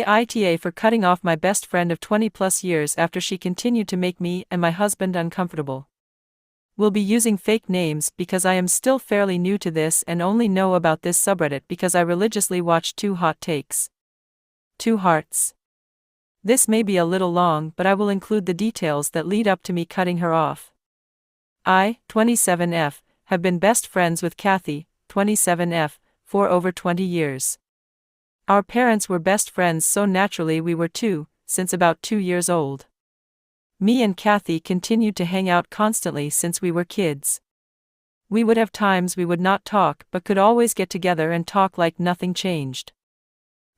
AITA for cutting off my best friend of 20+ years after she continued to make me and my husband uncomfortable. We'll be using fake names because I am still fairly new to this and only know about this subreddit because I religiously watch 2 hot takes. 2 hearts. This may be a little long, but I will include the details that lead up to me cutting her off. I, 27F, have been best friends with Kathy, 27F, for over 20 years. Our parents were best friends, so naturally we were too, since about 2 years old. Me and Kathy continued to hang out constantly since we were kids. We would have times we would not talk but could always get together and talk like nothing changed.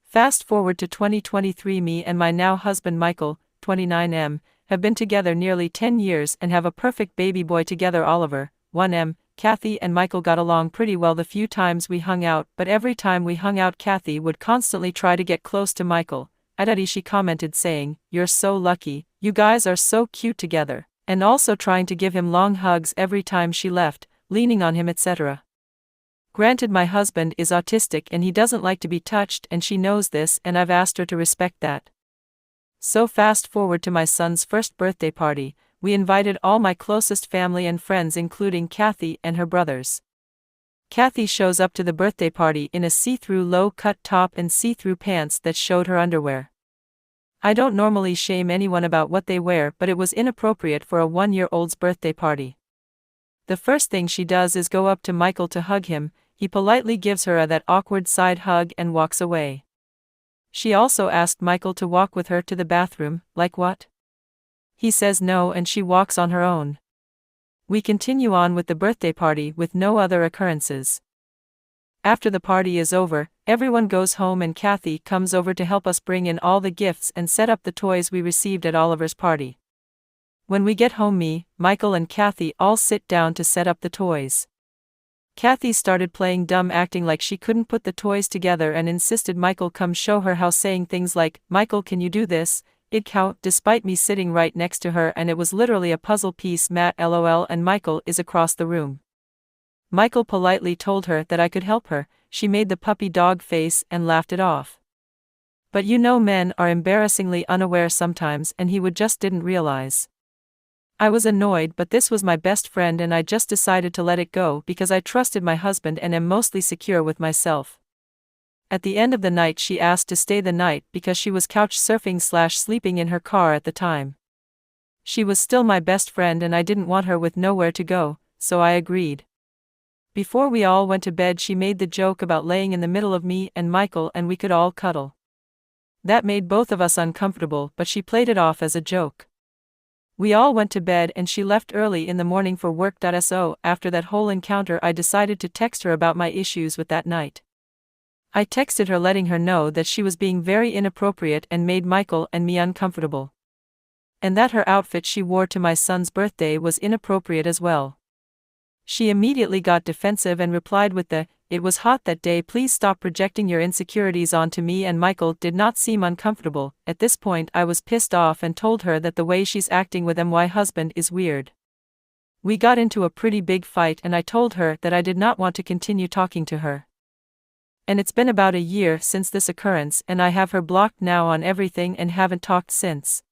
Fast forward to 2023, me and my now husband Michael, 29M, have been together nearly 10 years and have a perfect baby boy together, Oliver, 1M. Kathy and Michael got along pretty well the few times we hung out, but every time we hung out Kathy would constantly try to get close to Michael. She commented saying, "You're so lucky, you guys are so cute together," and also trying to give him long hugs every time she left, leaning on him, etc. Granted, my husband is autistic and he doesn't like to be touched, and she knows this, and I've asked her to respect that. So fast forward to my son's first birthday party. We invited all my closest family and friends including Kathy and her brothers. Kathy shows up to the birthday party in a see-through low-cut top and see-through pants that showed her underwear. I don't normally shame anyone about what they wear, but it was inappropriate for a 1-year-old's birthday party. The first thing she does is go up to Michael to hug him. He politely gives her that awkward side hug and walks away. She also asked Michael to walk with her to the bathroom. Like what? He says no and she walks on her own. We continue on with the birthday party with no other occurrences. After the party is over, everyone goes home and Kathy comes over to help us bring in all the gifts and set up the toys we received at Oliver's party. When we get home, me, Michael and Kathy all sit down to set up the toys. Kathy started playing dumb, acting like she couldn't put the toys together and insisted Michael come show her how, saying things like, "Michael, can you do this?" Despite me sitting right next to her, and it was literally a puzzle piece. Matt LOL, and Michael is across the room. Michael politely told her that I could help her. She made the puppy dog face and laughed it off. But you know, men are embarrassingly unaware sometimes, and he just didn't realize. I was annoyed, but this was my best friend and I just decided to let it go because I trusted my husband and am mostly secure with myself. At the end of the night she asked to stay the night because she was couch surfing / sleeping in her car at the time. She was still my best friend and I didn't want her with nowhere to go, so I agreed. Before we all went to bed she made the joke about laying in the middle of me and Michael and we could all cuddle. That made both of us uncomfortable, but she played it off as a joke. We all went to bed and she left early in the morning for work. So after that whole encounter I decided to text her about my issues with that night. I texted her letting her know that she was being very inappropriate and made Michael and me uncomfortable. And that her outfit she wore to my son's birthday was inappropriate as well. She immediately got defensive and replied with "It was hot that day, please stop projecting your insecurities onto me," and Michael did not seem uncomfortable. At this point I was pissed off and told her that the way she's acting with my husband is weird. We got into a pretty big fight and I told her that I did not want to continue talking to her. And it's been about a year since this occurrence and I have her blocked now on everything and haven't talked since.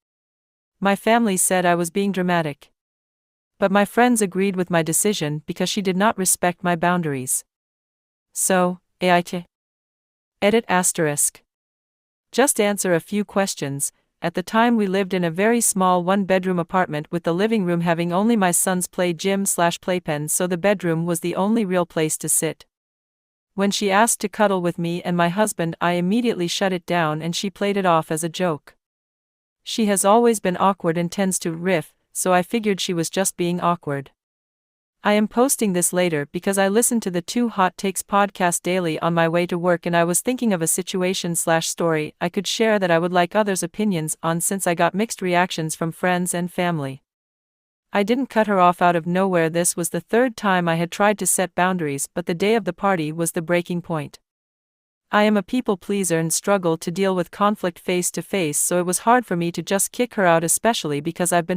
My family said I was being dramatic. But my friends agreed with my decision because she did not respect my boundaries. So, AITA. Edit *. Just answer a few questions. At the time we lived in a very small 1-bedroom apartment with the living room having only my son's play gym / playpen, so the bedroom was the only real place to sit. When she asked to cuddle with me and my husband I immediately shut it down and she played it off as a joke. She has always been awkward and tends to riff, so I figured she was just being awkward. I am posting this later because I listen to the 2 Hot Takes podcast daily on my way to work and I was thinking of a situation / story I could share that I would like others' opinions on since I got mixed reactions from friends and family. I didn't cut her off out of nowhere. This was the 3rd time I had tried to set boundaries, but the day of the party was the breaking point. I am a people pleaser and struggle to deal with conflict face to face, so it was hard for me to just kick her out, especially because I've been